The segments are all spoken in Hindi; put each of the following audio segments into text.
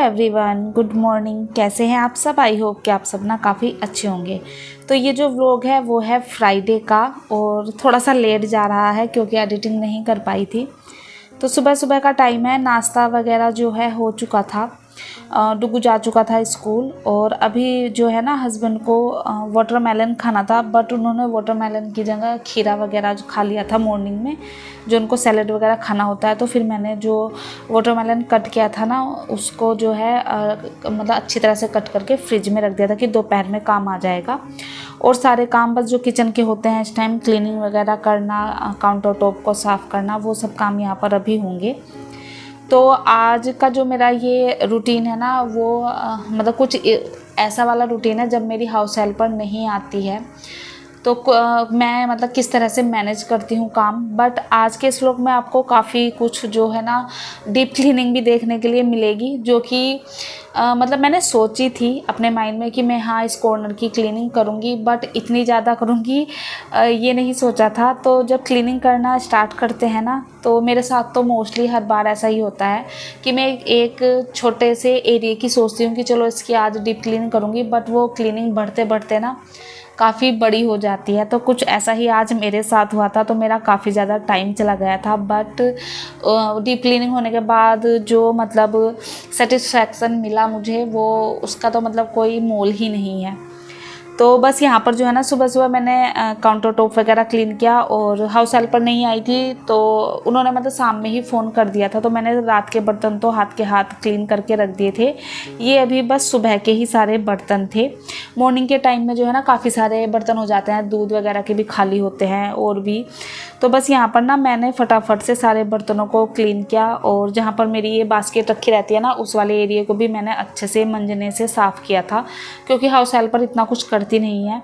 Everyone, good morning. कैसे हैं आप सब? आई होप कि आप सब ना काफ़ी अच्छे होंगे। तो ये जो व्लॉग है वो है फ्राइडे का और थोड़ा सा लेट जा रहा है क्योंकि एडिटिंग नहीं कर पाई थी। तो सुबह सुबह का टाइम है, नाश्ता वगैरह जो है हो चुका था। डुगू जा चुका था स्कूल और अभी जो है ना हस्बैंड को वाटरमेलन खाना था, बट उन्होंने वाटरमेलन की जगह खीरा वगैरह खा लिया था मॉर्निंग में, जो उनको सैलेड वगैरह खाना होता है। तो फिर मैंने जो वाटरमेलन कट किया था ना उसको जो है मतलब अच्छी तरह से कट करके फ्रिज में रख दिया था कि दोपहर में काम आ जाएगा। और सारे काम बस जो किचन के होते हैं इस टाइम, क्लीनिंग वगैरह करना, काउंटर टॉप को साफ़ करना, वो सब काम यहाँ पर अभी होंगे। तो आज का जो मेरा ये रूटीन है ना वो मतलब कुछ ऐसा वाला रूटीन है जब मेरी हाउस हेल्पर नहीं आती है तो मैं मतलब किस तरह से मैनेज करती हूँ काम। बट आज के इस व्लॉग में आपको काफ़ी कुछ जो है ना डीप क्लीनिंग भी देखने के लिए मिलेगी, जो कि मतलब मैंने सोची थी अपने माइंड में कि मैं हाँ इस कॉर्नर की क्लीनिंग करूँगी, बट इतनी ज़्यादा करूँगी ये नहीं सोचा था। तो जब क्लीनिंग करना स्टार्ट करते हैं ना तो मेरे साथ तो मोस्टली हर बार ऐसा ही होता है कि मैं एक छोटे से एरिया की सोचती हूँ कि चलो इसकी आज डीप क्लीनिंग करूँगी, बट वो क्लीनिंग बढ़ते बढ़ते ना काफ़ी बड़ी हो जाती है। तो कुछ ऐसा ही आज मेरे साथ हुआ था, तो मेरा काफ़ी ज़्यादा टाइम चला गया था। बट डीप क्लीनिंग होने के बाद जो मतलब सेटिस्फैक्शन मिला मुझे, वो उसका तो मतलब कोई मोल ही नहीं है। तो बस यहाँ पर जो है ना सुबह सुबह मैंने काउंटर टॉप वगैरह क्लीन किया और हाउस हेल्पर नहीं आई थी तो उन्होंने मतलब शाम में ही फ़ोन कर दिया था। तो मैंने रात के बर्तन तो हाथ के हाथ क्लीन करके रख दिए थे। ये अभी बस सुबह के ही सारे बर्तन थे। मॉर्निंग के टाइम में जो है ना काफ़ी सारे बर्तन हो जाते हैं, दूध वगैरह के भी खाली होते हैं और भी। तो बस यहाँ पर ना मैंने फटाफट से सारे बर्तनों को क्लीन किया और जहाँ पर मेरी ये बास्केट रखी रहती है ना उस वाले एरिया को भी मैंने अच्छे से मंजने से साफ़ किया था, क्योंकि हाउस हेल्पर इतना कुछ करती नहीं है।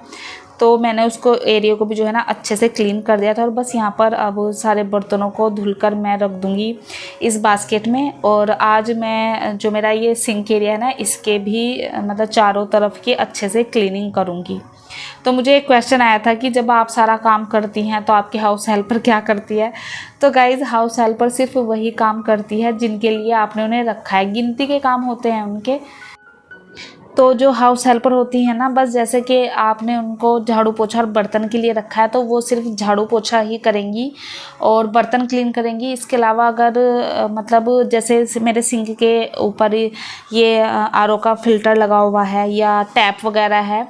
तो मैंने उसको एरिया को भी जो है ना अच्छे से क्लीन कर दिया था। और बस यहाँ पर अब सारे बर्तनों को धुलकर मैं रख दूँगी इस बास्केट में। और आज मैं जो मेरा ये सिंक एरिया है ना इसके भी मतलब चारों तरफ की अच्छे से क्लीनिंग करूँगी। तो मुझे एक क्वेश्चन आया था कि जब आप सारा काम करती हैं तो आपकी हाउस हेल्पर क्या करती है? तो गाइज़, हाउस हेल्पर सिर्फ वही काम करती है जिनके लिए आपने उन्हें रखा है। गिनती के काम होते हैं उनके। तो जो हाउस हेल्पर होती हैं ना, बस जैसे कि आपने उनको झाड़ू पोछा और बर्तन के लिए रखा है तो वो सिर्फ झाड़ू पोछा ही करेंगी और बर्तन क्लीन करेंगी। इसके अलावा अगर मतलब जैसे मेरे सिंक के ऊपर ये आरओ का फ़िल्टर लगा हुआ है या टैप वगैरह है,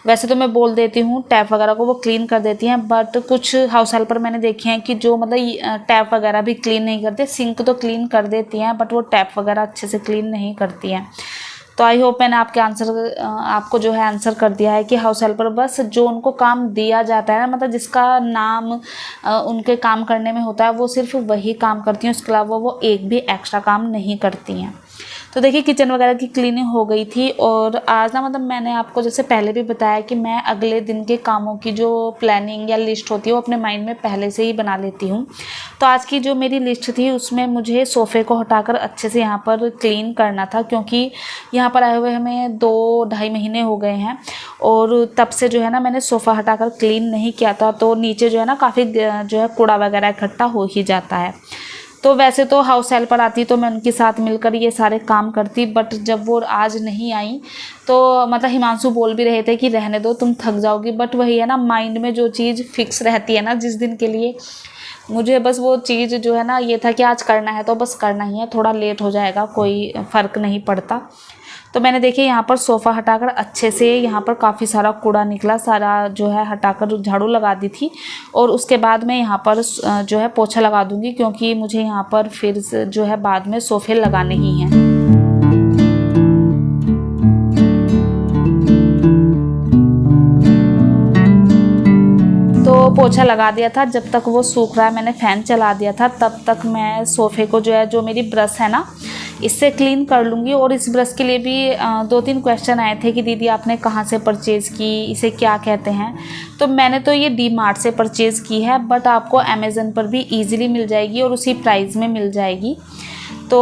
वैसे तो मैं बोल देती हूँ टैप वगैरह को वो क्लीन कर देती हैं, बट कुछ हाउस हेल्पर मैंने देखे हैं कि जो मतलब टैप वगैरह भी क्लीन नहीं करते। सिंक तो क्लीन कर देती हैं बट वो टैप वगैरह अच्छे से क्लीन नहीं करती हैं। तो आई होप मैंने आपको जो है आंसर कर दिया है कि हाउस हेल्पर बस जो उनको काम दिया जाता है ना, मतलब जिसका नाम उनके काम करने में होता है, वो सिर्फ वही काम करती हैं। उसके अलावा वो एक भी एक्स्ट्रा काम नहीं करती हैं। तो देखिए किचन वगैरह की क्लीनिंग हो गई थी। और आज ना मतलब मैंने आपको जैसे पहले भी बताया कि मैं अगले दिन के कामों की जो प्लानिंग या लिस्ट होती है वो अपने माइंड में पहले से ही बना लेती हूँ। तो आज की जो मेरी लिस्ट थी उसमें मुझे सोफ़े को हटाकर अच्छे से यहाँ पर क्लीन करना था, क्योंकि यहाँ पर आए हुए हमें 2-2.5 महीने हो गए हैं और तब से जो है ना मैंने सोफ़ा हटाकर क्लीन नहीं किया था। तो नीचे जो है ना काफ़ी जो है कूड़ा वगैरह इकट्ठा हो ही जाता है। तो वैसे तो हाउस हेल्पर आती तो मैं उनके साथ मिलकर ये सारे काम करती, बट जब वो आज नहीं आई तो मतलब हिमांशु बोल भी रहे थे कि रहने दो, तुम थक जाओगी। बट वही है ना, माइंड में जो चीज़ फिक्स रहती है ना जिस दिन के लिए, मुझे बस वो चीज़ जो है ना ये था कि आज करना है तो बस करना ही है, थोड़ा लेट हो जाएगा कोई फ़र्क नहीं पड़ता। तो मैंने देखिए यहाँ पर सोफ़ा हटाकर अच्छे से यहाँ पर काफ़ी सारा कूड़ा निकला, सारा जो है हटाकर झाड़ू लगा दी थी। और उसके बाद मैं यहाँ पर जो है पोछा लगा दूँगी, क्योंकि मुझे यहाँ पर फिर जो है बाद में सोफ़े लगाने ही हैं। तो पोछा लगा दिया था, जब तक वो सूख रहा है मैंने फ़ैन चला दिया था, तब तक मैं सोफ़े को जो है जो मेरी ब्रश है ना इससे क्लीन कर लूँगी। और इस ब्रश के लिए भी 2-3 क्वेश्चन आए थे कि दीदी आपने कहाँ से परचेज़ की, इसे क्या कहते हैं। तो मैंने तो ये डी मार्ट से परचेज़ की है, बट आपको अमेज़न पर भी ईज़िली मिल जाएगी और उसी प्राइस में मिल जाएगी। तो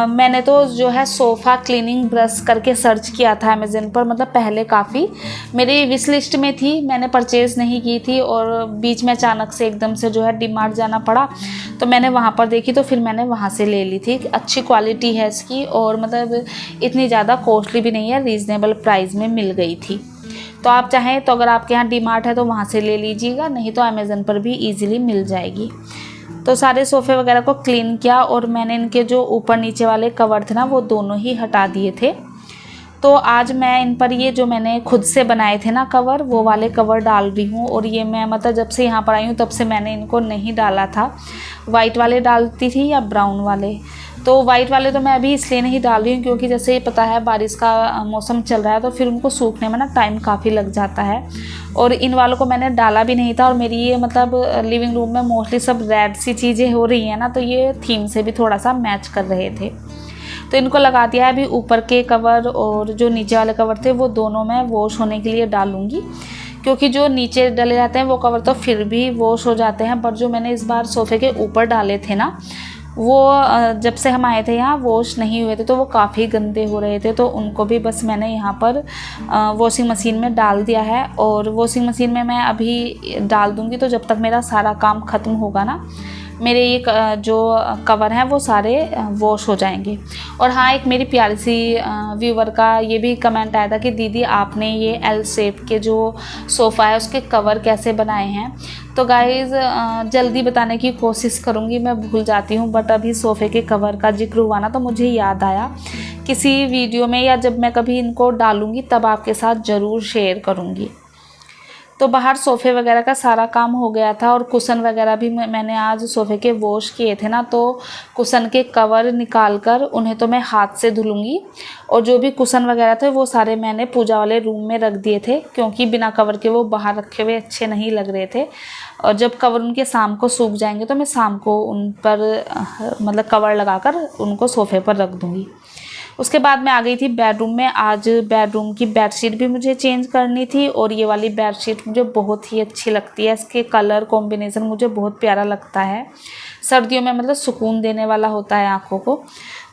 मैंने तो जो है सोफ़ा क्लीनिंग ब्रश करके सर्च किया था अमेज़न पर, मतलब पहले काफ़ी मेरी विश लिस्ट में थी, मैंने परचेज़ नहीं की थी और बीच में अचानक से एकदम से जो है डीमार्ट जाना पड़ा, तो मैंने वहाँ पर देखी, तो फिर मैंने वहाँ से ले ली थी। अच्छी क्वालिटी है इसकी और मतलब इतनी ज़्यादा कॉस्टली भी नहीं है, रीज़नेबल प्राइस में मिल गई थी। तो आप चाहें तो अगर आपके यहाँ डीमार्ट है तो वहाँ से ले लीजिएगा, नहीं तो अमेज़न पर भी ईज़िली मिल जाएगी। तो सारे सोफ़े वगैरह को क्लीन किया और मैंने इनके जो ऊपर नीचे वाले कवर थे ना वो दोनों ही हटा दिए थे। तो आज मैं इन पर ये जो मैंने खुद से बनाए थे ना कवर, वो वाले कवर डाल रही हूँ। और ये मैं मतलब जब से यहाँ पर आई हूँ तब से मैंने इनको नहीं डाला था। वाइट वाले डालती थी या ब्राउन वाले, तो वाइट वाले तो मैं अभी इसलिए नहीं डाल रही हूँ क्योंकि जैसे पता है बारिश का मौसम चल रहा है तो फिर उनको सूखने में ना टाइम काफ़ी लग जाता है। और इन वालों को मैंने डाला भी नहीं था और मेरी ये मतलब लिविंग रूम में मोस्टली सब रेड सी चीज़ें हो रही हैं ना, तो ये थीम से भी थोड़ा सा मैच कर रहे थे, तो इनको लगा दिया है। अभी ऊपर के कवर और जो नीचे वाले कवर थे वो दोनों मैं वॉश होने के लिए डालूँगी, क्योंकि जो नीचे डले रहते हैं वो कवर तो फिर भी वॉश हो जाते हैं, पर जो मैंने इस बार सोफ़े के ऊपर डाले थे ना वो जब से हम आए थे यहाँ वॉश नहीं हुए थे, तो वो काफ़ी गंदे हो रहे थे। तो उनको भी बस मैंने यहाँ पर वॉशिंग मशीन में डाल दिया है और वॉशिंग मशीन में मैं अभी डाल दूँगी, तो जब तक मेरा सारा काम ख़त्म होगा ना मेरे ये जो कवर हैं वो सारे वॉश हो जाएंगे। और हाँ, एक मेरी प्यारी सी व्यूवर का ये भी कमेंट आया था कि दीदी आपने ये एल शेप के जो सोफ़ा है उसके कवर कैसे बनाए हैं। तो गाइज़ जल्दी बताने की कोशिश करूँगी, मैं भूल जाती हूँ, बट अभी सोफ़े के कवर का जिक्र हुआ ना तो मुझे याद आया किसी वीडियो में, या जब मैं कभी इनको डालूँगी तब आपके साथ ज़रूर शेयर करूँगी। तो बाहर सोफ़े वगैरह का सारा काम हो गया था और कुशन वगैरह भी मैंने आज सोफ़े के वॉश किए थे ना, तो कुशन के कवर निकाल कर उन्हें तो मैं हाथ से धुलूँगी। और जो भी कुशन वगैरह थे वो सारे मैंने पूजा वाले रूम में रख दिए थे, क्योंकि बिना कवर के वो बाहर रखे हुए अच्छे नहीं लग रहे थे। और जब कवर उनके शाम को सूख जाएंगे तो मैं शाम को उन पर मतलब कवर लगाकर उनको सोफ़े पर रख दूँगी। उसके बाद मैं आ गई थी बेडरूम में। आज बेडरूम की बेडशीट भी मुझे चेंज करनी थी और ये वाली बेडशीट मुझे बहुत ही अच्छी लगती है, इसके कलर कॉम्बिनेशन मुझे बहुत प्यारा लगता है। सर्दियों में मतलब सुकून देने वाला होता है आँखों को।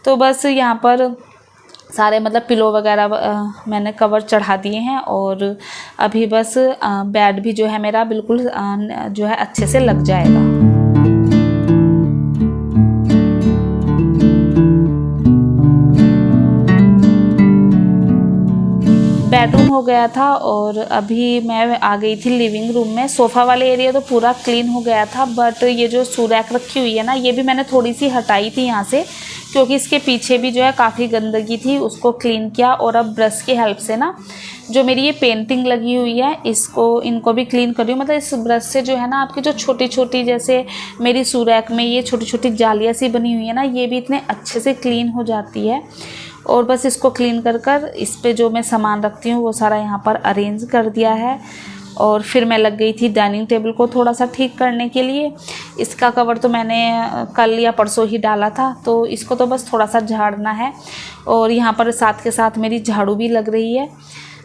तो बस यहाँ पर सारे मतलब पिलो वगैरह मैंने कवर चढ़ा दिए हैं और अभी बस बेड भी जो है मेरा बिल्कुल जो है अच्छे से लग जाएगा। बेडरूम हो गया था और अभी मैं आ गई थी लिविंग रूम में। सोफ़ा वाले एरिया तो पूरा क्लीन हो गया था, बट ये जो रैक रखी हुई है ना ये भी मैंने थोड़ी सी हटाई थी यहाँ से, क्योंकि इसके पीछे भी जो है काफ़ी गंदगी थी, उसको क्लीन किया। और अब ब्रश की हेल्प से ना जो मेरी ये पेंटिंग लगी हुई है इनको भी क्लीन कर रही हूँ। मतलब इस ब्रश से जो है ना आपकी जो छोटी छोटी जैसे मेरी रैक में ये छोटी छोटी जालियाँ सी बनी हुई है ना, ये भी इतने अच्छे से क्लीन हो जाती है। और बस इसको क्लीन कर इस पे जो मैं सामान रखती हूँ वो सारा यहाँ पर अरेंज कर दिया है। और फिर मैं लग गई थी डाइनिंग टेबल को थोड़ा सा ठीक करने के लिए। इसका कवर तो मैंने कल या परसों ही डाला था, तो इसको तो बस थोड़ा सा झाड़ना है। और यहाँ पर साथ के साथ मेरी झाड़ू भी लग रही है,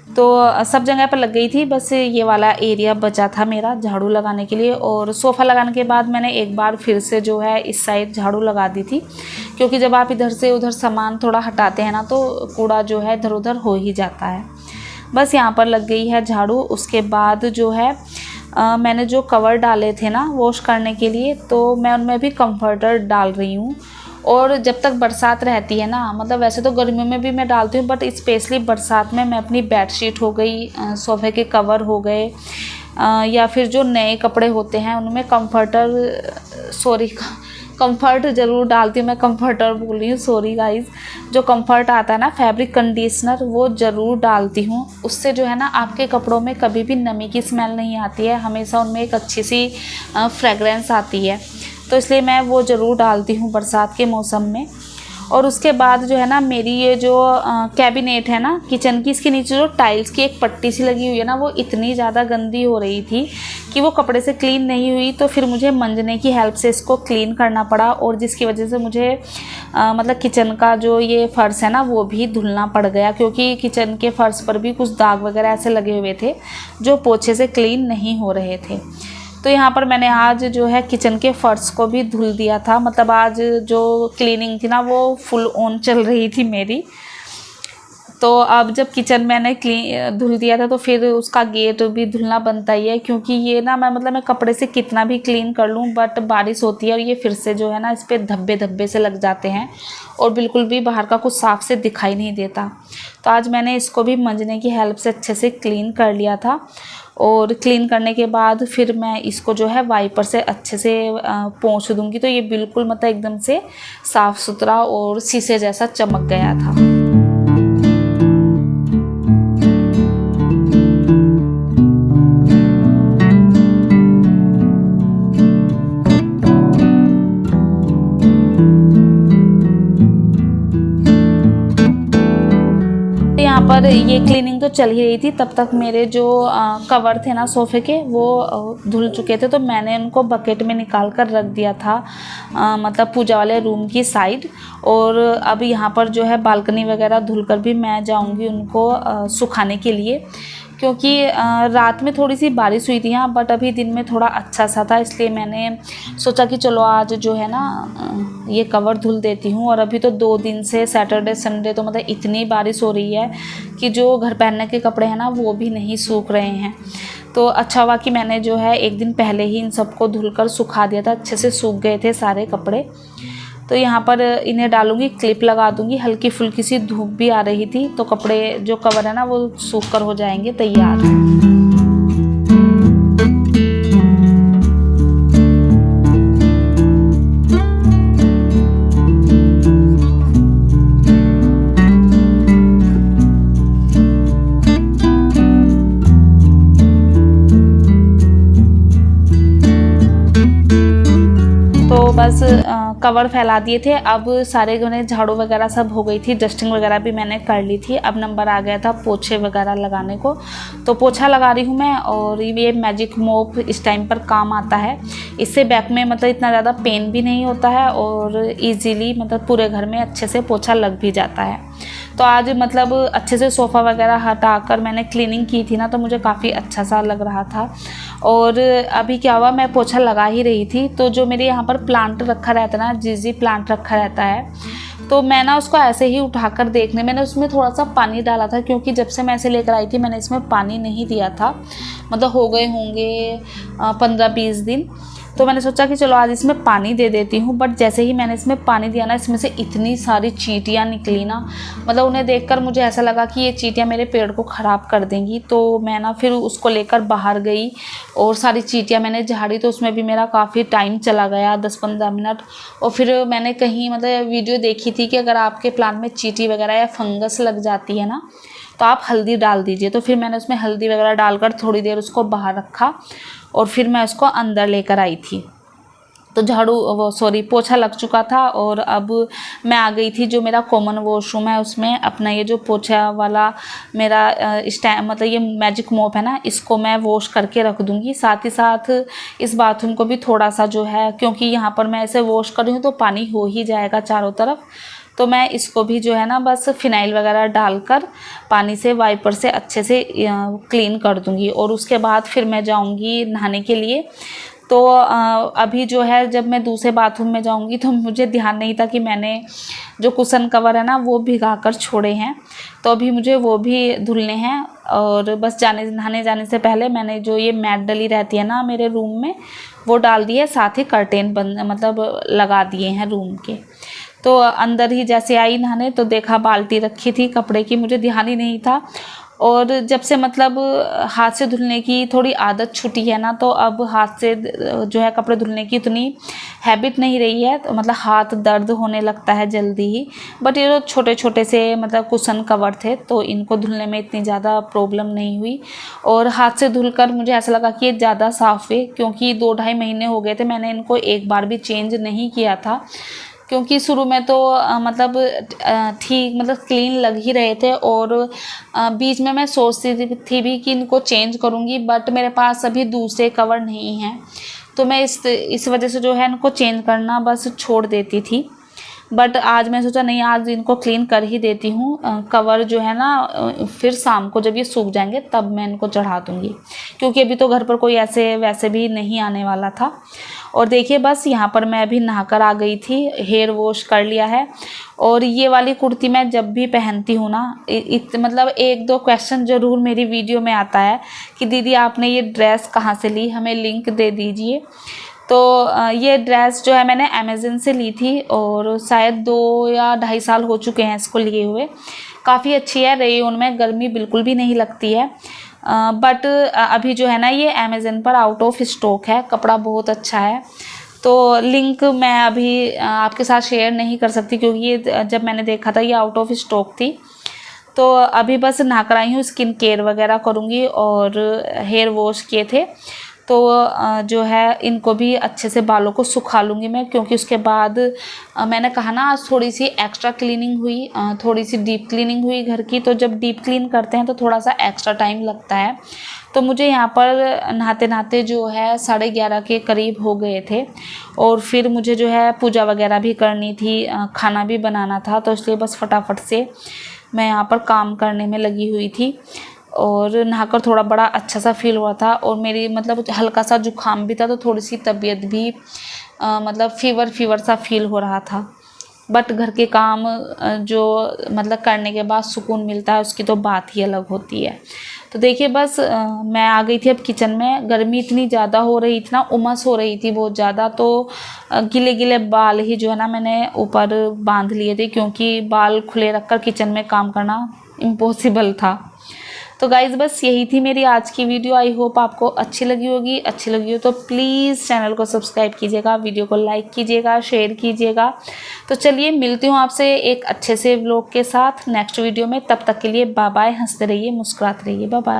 तो सब जगह पर लग गई थी, बस ये वाला एरिया बचा था मेरा झाड़ू लगाने के लिए। और सोफ़ा लगाने के बाद मैंने एक बार फिर से जो है इस साइड झाड़ू लगा दी थी, क्योंकि जब आप इधर से उधर सामान थोड़ा हटाते हैं ना तो कूड़ा जो है इधर उधर हो ही जाता है। बस यहाँ पर लग गई है झाड़ू। उसके बाद जो है मैंने जो कवर डाले थे ना वॉश करने के लिए, तो मैं उनमें भी कंफर्टर डाल रही हूँ। और जब तक बरसात रहती है ना, मतलब वैसे तो गर्मियों में भी मैं डालती हूँ, बट स्पेशली बरसात में मैं अपनी बेडशीट हो गई, सोफ़े के कवर हो गए, या फिर जो नए कपड़े होते हैं उनमें कंफर्ट ज़रूर डालती हूँ। मैं कंफर्टर बोल रही हूँ, सॉरी गाइज़। जो कंफर्ट आता है ना फैब्रिक कंडीशनर, वो ज़रूर डालती हूँ। उससे जो है ना आपके कपड़ों में कभी भी नमी की स्मेल नहीं आती है, हमेशा उनमें एक अच्छी सी फ्रेगरेंस आती है, तो इसलिए मैं वो ज़रूर डालती हूँ बरसात के मौसम में। और उसके बाद जो है ना मेरी ये जो कैबिनेट है ना किचन की, इसके नीचे जो टाइल्स की एक पट्टी सी लगी हुई है ना, वो इतनी ज़्यादा गंदी हो रही थी कि वो कपड़े से क्लीन नहीं हुई। तो फिर मुझे मंजने की हेल्प से इसको क्लीन करना पड़ा, और जिसकी वजह से मुझे मतलब किचन का जो ये फ़र्श है ना वो भी धुलना पड़ गया, क्योंकि किचन के फ़र्श पर भी कुछ दाग वगैरह ऐसे लगे हुए थे जो पोछे से क्लीन नहीं हो रहे थे। तो यहाँ पर मैंने आज जो है किचन के फर्श को भी धुल दिया था, मतलब आज जो क्लीनिंग थी ना वो फुल ऑन चल रही थी मेरी। तो अब जब किचन मैंने धुल दिया था तो फिर उसका गेट भी धुलना बनता ही है, क्योंकि ये ना मैं कपड़े से कितना भी क्लीन कर लूँ बट बारिश होती है और ये फिर से जो है ना इस पर धब्बे धब्बे से लग जाते हैं और बिल्कुल भी बाहर का कुछ साफ से दिखाई नहीं देता। तो आज मैंने इसको भी मंजने की हेल्प से अच्छे से क्लीन कर लिया था और क्लीन करने के बाद फिर मैं इसको जो है वाइपर से अच्छे से पोंछ दूँगी। तो ये बिल्कुल मतलब एकदम से साफ़ सुथरा और शीशे जैसा चमक गया था। यहाँ पर ये क्लीनिंग तो चल ही रही थी, तब तक मेरे जो कवर थे ना सोफ़े के वो धुल चुके थे। तो मैंने उनको बकेट में निकाल कर रख दिया था मतलब पूजा वाले रूम की साइड। और अब यहाँ पर जो है बालकनी वगैरह धुलकर भी मैं जाऊँगी उनको सुखाने के लिए, क्योंकि रात में थोड़ी सी बारिश हुई थी यहाँ, बट अभी दिन में थोड़ा अच्छा सा था, इसलिए मैंने सोचा कि चलो आज जो है ना ये कवर धुल देती हूँ। और अभी तो 2 दिन से सैटरडे संडे तो मतलब इतनी बारिश हो रही है कि जो घर पहनने के कपड़े हैं ना वो भी नहीं सूख रहे हैं। तो अच्छा हुआ कि मैंने जो है एक दिन पहले ही इन सबको धुलकर सुखा दिया था, अच्छे से सूख गए थे सारे कपड़े। तो यहाँ पर इन्हें डालूंगी, क्लिप लगा दूंगी, हल्की फुल्की सी धूप भी आ रही थी तो कपड़े जो कवर है ना वो सूख कर हो जाएंगे तैयार। तो बस कवर फैला दिए थे। अब सारे घने झाड़ू वगैरह सब हो गई थी, डस्टिंग वगैरह भी मैंने कर ली थी। अब नंबर आ गया था पोछे वगैरह लगाने को, तो पोछा लगा रही हूँ मैं। और ये मैजिक मोप इस टाइम पर काम आता है, इससे बैक में मतलब इतना ज़्यादा पेन भी नहीं होता है और इजीली मतलब पूरे घर में अच्छे से पोछा लग भी जाता है। तो आज मतलब अच्छे से सोफ़ा वगैरह हटाकर मैंने क्लीनिंग की थी ना, तो मुझे काफ़ी अच्छा सा लग रहा था। और अभी क्या हुआ, मैं पोछा लगा ही रही थी तो जो मेरे यहाँ पर प्लांट रखा रहता है ना, जिजी प्लांट रखा रहता है, तो मैं ना उसको ऐसे ही उठाकर देखने, मैंने उसमें थोड़ा सा पानी डाला था, क्योंकि जब से मैं इसे लेकर आई थी मैंने इसमें पानी नहीं दिया था, मतलब हो गए होंगे 15-20 दिन। तो मैंने सोचा कि चलो आज इसमें पानी दे देती हूँ। बट जैसे ही मैंने इसमें पानी दिया ना, इसमें से इतनी सारी चींटियाँ निकली ना, मतलब उन्हें देखकर मुझे ऐसा लगा कि ये चींटियाँ मेरे पेड़ को ख़राब कर देंगी। तो मैं ना फिर उसको लेकर बाहर गई और सारी चींटियाँ मैंने झाड़ी, तो उसमें भी मेरा काफ़ी टाइम चला गया, 10-15 मिनट। और फिर मैंने कहीं मतलब वीडियो देखी थी कि अगर आपके प्लांट में चींटी वगैरह या फंगस लग जाती है ना, तो आप हल्दी डाल दीजिए। तो फिर मैंने उसमें हल्दी वगैरह डालकर थोड़ी देर उसको बाहर रखा और फिर मैं उसको अंदर लेकर आई थी। तो पोछा लग चुका था और अब मैं आ गई थी जो मेरा कॉमन वॉशरूम है उसमें अपना ये जो पोछा वाला मेरा मतलब ये मैजिक मोप है ना, इसको मैं वॉश करके रख दूँगी। साथ ही साथ इस बाथरूम को भी थोड़ा सा जो है, क्योंकि यहाँ पर मैं ऐसे वॉश कर रही हूँ तो पानी हो ही जाएगा चारों तरफ, तो मैं इसको भी जो है ना बस फिनाइल वगैरह डालकर पानी से वाइपर से अच्छे से क्लीन कर दूँगी। और उसके बाद फिर मैं जाऊँगी नहाने के लिए। तो अभी जो है जब मैं दूसरे बाथरूम में जाऊंगी तो मुझे ध्यान नहीं था कि मैंने जो कुशन कवर है ना वो भिगा कर छोड़े हैं, तो अभी मुझे वो भी धुलने हैं। और बस नहाने जाने से पहले मैंने जो ये मैट डली रहती है ना मेरे रूम में वो डाल दी है, साथ ही कर्टेन बंद मतलब लगा दिए हैं रूम के। तो अंदर ही जैसे आई नहाने तो देखा बाल्टी रखी थी कपड़े की, मुझे ध्यान ही नहीं था। और जब से मतलब हाथ से धुलने की थोड़ी आदत छूटी है ना, तो अब हाथ से जो है कपड़े धुलने की इतनी हैबिट नहीं रही है, तो मतलब हाथ दर्द होने लगता है जल्दी ही। बट ये जो छोटे छोटे से मतलब कुशन कवर थे तो इनको धुलने में इतनी ज़्यादा प्रॉब्लम नहीं हुई। और हाथ से धुलकर मुझे ऐसा लगा कि ये ज़्यादा साफ़ है, क्योंकि 2-2.5 महीने हो गए थे मैंने इनको एक बार भी चेंज नहीं किया था। क्योंकि शुरू में तो मतलब ठीक मतलब क्लीन लग ही रहे थे और बीच में मैं सोचती थी भी कि इनको चेंज करूँगी, बट मेरे पास अभी दूसरे कवर नहीं हैं, तो मैं इस वजह से जो है इनको चेंज करना बस छोड़ देती थी। बट आज मैं सोचा नहीं, आज इनको क्लीन कर ही देती हूँ। कवर जो है ना फिर शाम को जब ये सूख जाएंगे तब मैं इनको चढ़ा दूँगी, क्योंकि अभी तो घर पर कोई ऐसे वैसे भी नहीं आने वाला था। और देखिए बस यहाँ पर मैं अभी नहाकर आ गई थी, हेयर वॉश कर लिया है। और ये वाली कुर्ती मैं जब भी पहनती हूँ ना, मतलब 1-2 क्वेश्चन ज़रूर मेरी वीडियो में आता है कि दीदी आपने ये ड्रेस कहाँ से ली, हमें लिंक दे दीजिए। तो ये ड्रेस जो है मैंने अमेज़न से ली थी और शायद 2 या ढाई साल हो चुके हैं इसको लिए हुए। काफ़ी अच्छी है, रेयन में गर्मी बिल्कुल भी नहीं लगती है। बट अभी जो है ना ये अमेज़न पर आउट ऑफ स्टॉक है, कपड़ा बहुत अच्छा है। तो लिंक मैं अभी आपके साथ शेयर नहीं कर सकती, क्योंकि ये जब मैंने देखा था ये आउट ऑफ स्टॉक थी। तो अभी बस नहाकर आई हूँ, स्किन केयर वगैरह करूँगी और हेयर वॉश किए थे। तो जो है इनको भी अच्छे से बालों को सुखा लूँगी मैं, क्योंकि उसके बाद मैंने कहा ना आज थोड़ी सी एक्स्ट्रा क्लीनिंग हुई, थोड़ी सी डीप क्लीनिंग हुई घर की। तो जब डीप क्लीन करते हैं तो थोड़ा सा एक्स्ट्रा टाइम लगता है। तो मुझे यहाँ पर नहाते नहाते जो है 11:30 के करीब हो गए थे। और फिर मुझे जो है पूजा वगैरह भी करनी थी, खाना भी बनाना था, तो इसलिए बस फटाफट से मैं यहाँ पर काम करने में लगी हुई थी। और नहाकर थोड़ा बड़ा अच्छा सा फील हुआ था। और मेरी मतलब हल्का सा जुकाम भी था, तो थोड़ी सी तबीयत भी मतलब फीवर सा फील हो रहा था। बट घर के काम जो मतलब करने के बाद सुकून मिलता है उसकी तो बात ही अलग होती है। तो देखिए बस मैं आ गई थी अब किचन में। गर्मी इतनी ज़्यादा हो रही थी ना, उमस हो रही थी बहुत ज़्यादा। तो गिले गिले बाल ही जो है ना मैंने ऊपर बांध लिए थे, क्योंकि बाल खुले रखकर किचन में काम करना इम्पॉसिबल था। तो गाइज़ बस यही थी मेरी आज की वीडियो। आई होप आपको अच्छी लगी होगी। अच्छी लगी हो तो प्लीज़ चैनल को सब्सक्राइब कीजिएगा, वीडियो को लाइक कीजिएगा, शेयर कीजिएगा। तो चलिए मिलती हूँ आपसे एक अच्छे से व्लॉग के साथ नेक्स्ट वीडियो में। तब तक के लिए बाय बाय। हंसते रहिए, मुस्कुराते रहिए। Bye bye.